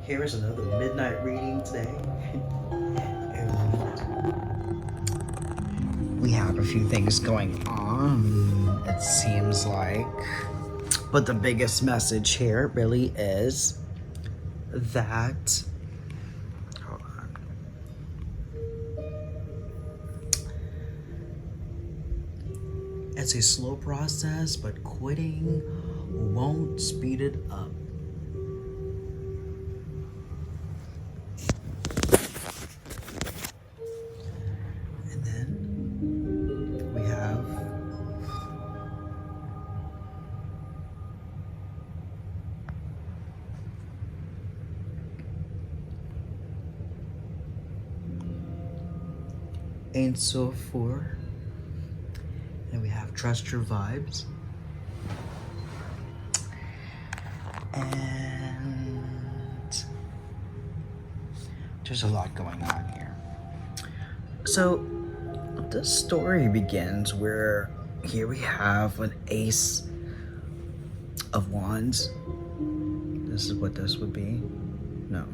Here is another midnight reading today. And we have a few things going on, it seems like. But the biggest message here really is that, hold on. It's a slow process, but quitting won't speed it up. And then we have and so forth. And we have trust your vibes. And there's a lot going on here. So this story begins where here we have an ace of wands. This is what this would be. No,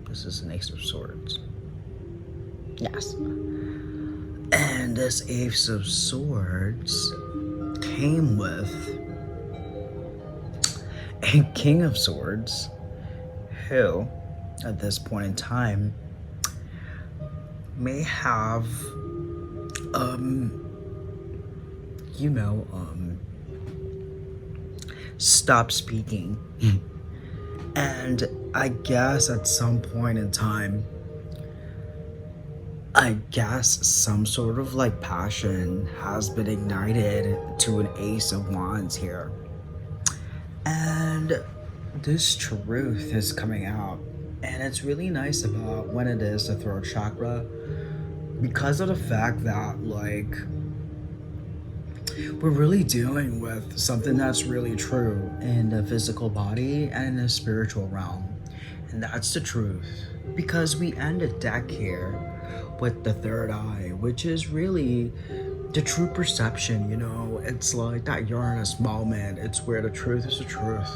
this is an ace of swords. Yes. And this ace of swords came with a king of swords who, at this point in time, may have, stopped speaking. And I guess at some point in time, some sort of like passion has been ignited to an ace of wands here. And this truth is coming out. And it's really nice about when it is the throat chakra, because of the fact that, like, we're really dealing with something that's really true in the physical body and in the spiritual realm. And that's the truth. Because we end a deck here with the third eye, which is really the true perception, you know? It's like that Uranus moment. It's where the truth is the truth.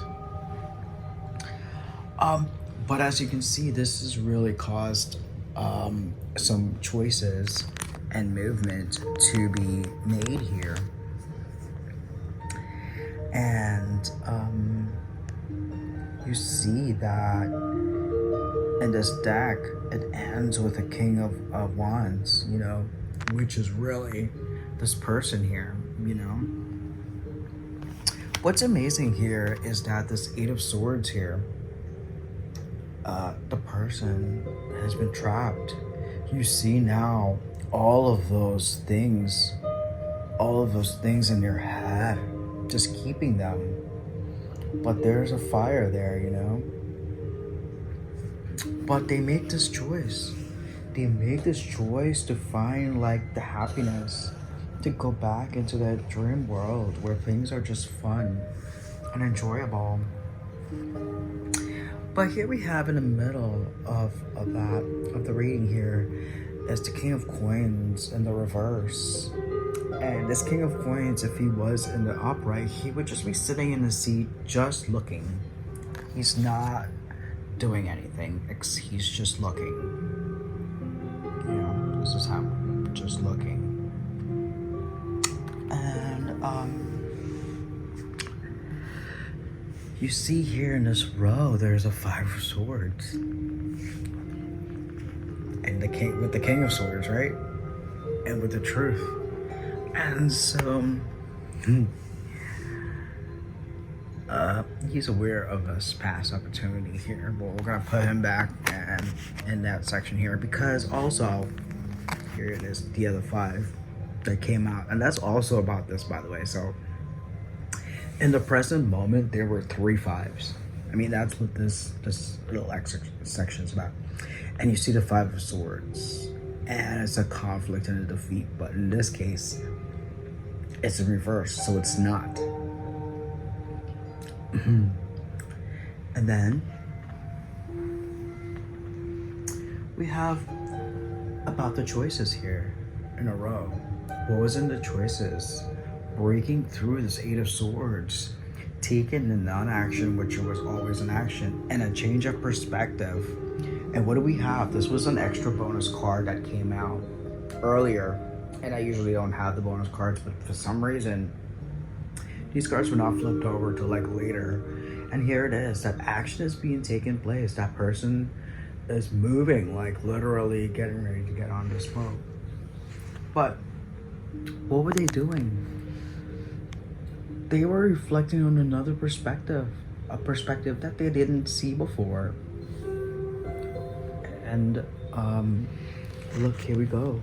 But as you can see, this has really caused some choices and movement to be made here. And you see that in this deck, it ends with a king of wands, you know, which is really this person here, you know. What's amazing here is that this eight of swords here, the person has been trapped. You see now all of those things in your head, just keeping them. But there's a fire there, you know. But they make this choice. They make this choice to find like the happiness, to go back into that dream world where things are just fun and enjoyable. But here we have in the middle of the reading here is the King of Coins in the reverse. And this King of Coins, if he was in the upright, he would just be sitting in the seat just looking. He's not doing anything. He's just looking. You know, this is how, just looking. And you see here in this row, there's a five of swords. And the king, with the King of Swords, right? And with the truth. And so, he's aware of his past opportunity here, but we're gonna put him back in that section here, because also, here it is, the other five that came out. And that's also about this, by the way. So, in the present moment, there were 3 5s. I mean, that's what this little section is about. And you see the Five of Swords. And it's a conflict and a defeat. But in this case, it's in reverse, so it's not. And then we have about the choices here in a row. What was in the choices? Breaking through this Eight of Swords, taken the non-action, which was always an action, and a change of perspective. And what do we have? This was an extra bonus card that came out earlier, and I usually don't have the bonus cards, but for some reason these cards were not flipped over till like later. And here it is, that action is being taken place. That person is moving, like literally getting ready to get on this boat. But what were they doing? They were reflecting on another perspective, a perspective that they didn't see before. And look, here we go.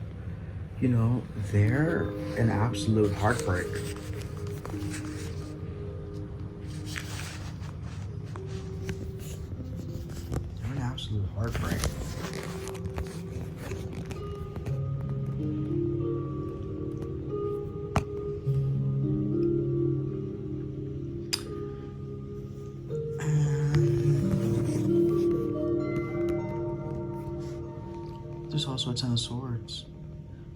You know, they're an absolute heartbreak. They're an absolute heartbreak. There's also a Ten of Swords.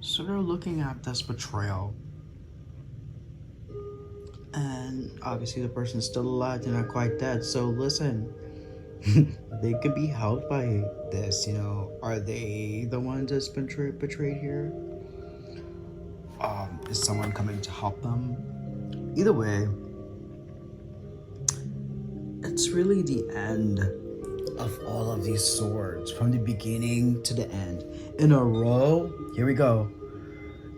So they're looking at this betrayal. And obviously the person's still alive, they're not quite dead. So listen, they could be helped by this, you know. Are they the ones that's been betrayed here? Is someone coming to help them? Either way, it's really the end of all of these swords, from the beginning to the end. In a row, here we go.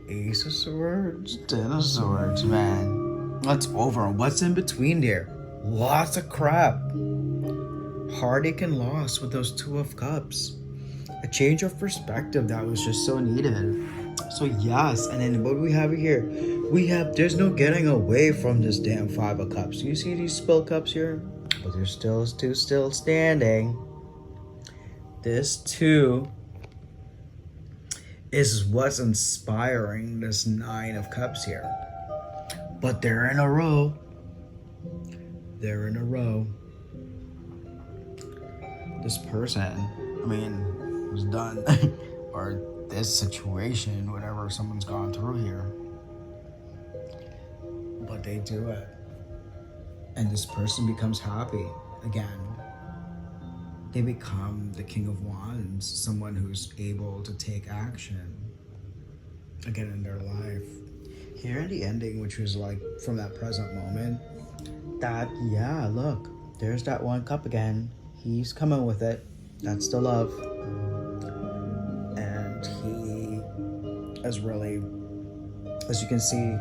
Ace of Swords, Ten of Swords, man. That's over. What's in between there? Lots of crap. Heartache and loss with those Two of Cups. A change of perspective that was just so needed. So yes, and then what do we have here? There's no getting away from this damn Five of Cups. You see these spilled cups here? But there's still two still standing. This two is what's inspiring this Nine of Cups here. But they're in a row. They're in a row. This person, I mean, was done. Or this situation, whatever someone's gone through here. But they do it. And this person becomes happy again. They become the King of Wands, someone who's able to take action again in their life. Here in the ending, which was like from that present moment, that, yeah, look, there's that one cup again. He's coming with it. That's the love. And he is really, as you can see,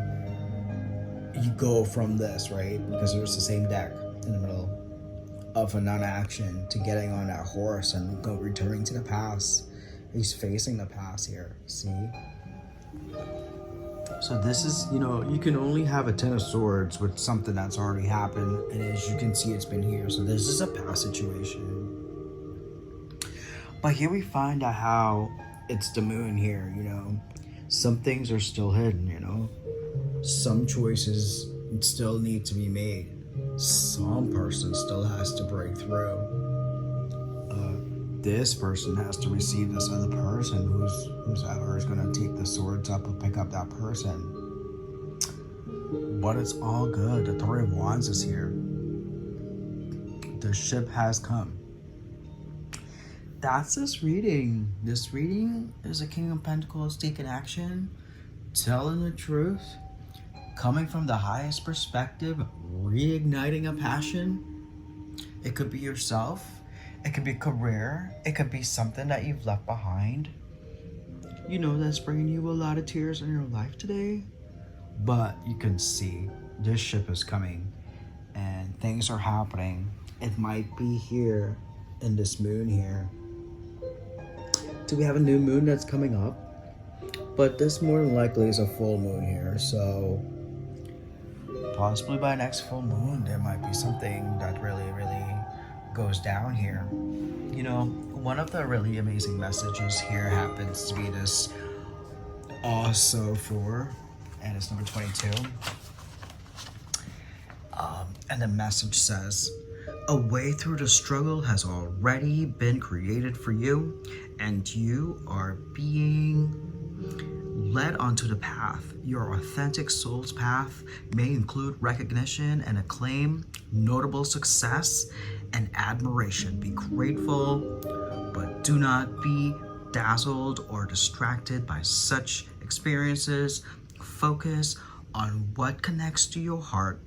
you go from this, right? Because there's the same deck in the middle of a non-action to getting on that horse and returning to the past. He's facing the past here, see? So this is, you know, you can only have a Ten of Swords with something that's already happened, and as you can see, it's been here. So this is a past situation. But here we find out how it's the moon here, you know. Some things are still hidden, you know. Some choices still need to be made. Some person still has to break through. This person has to receive this other person who's ever is going to take the swords up and pick up that person. But it's all good. The Three of Wands is here. The ship has come. That's this reading. This reading is a King of Pentacles taking action, telling the truth, coming from the highest perspective, reigniting a passion. It could be yourself. It could be career. It could be something that you've left behind. You know, that's bringing you a lot of tears in your life today. But you can see this ship is coming and things are happening. It might be here in this moon here. Do we have a new moon that's coming up? But this more than likely is a full moon here. So possibly by next full moon, there might be something that really goes down here. You know, one of the really amazing messages here happens to be this also 4, and it's number 22. And the message says, a way through the struggle has already been created for you, and you are being led onto the path. Your authentic soul's path may include recognition and acclaim, notable success, and admiration. Be grateful, but do not be dazzled or distracted by such experiences. Focus on what connects to your heart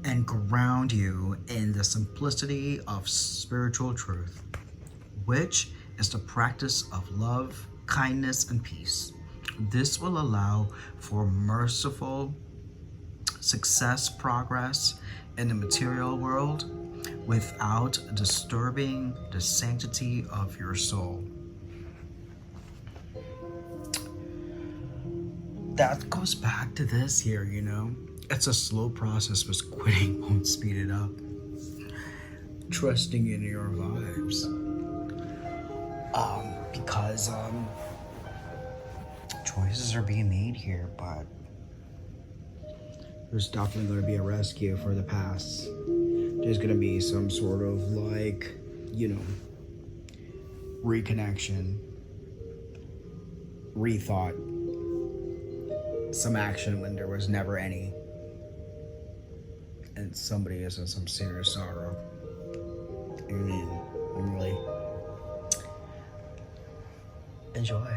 and ground you in the simplicity of spiritual truth, which is the practice of love, kindness, and peace. This will allow for merciful success, progress in the material world without disturbing the sanctity of your soul. That goes back to this here, you know? It's a slow process, but quitting won't speed it up. Trusting in your vibes. Because choices are being made here, but there's definitely going to be a rescue for the past. There's going to be some sort of like, you know, reconnection, rethought, some action when there was never any, and somebody is in some serious sorrow. I mean, really enjoy.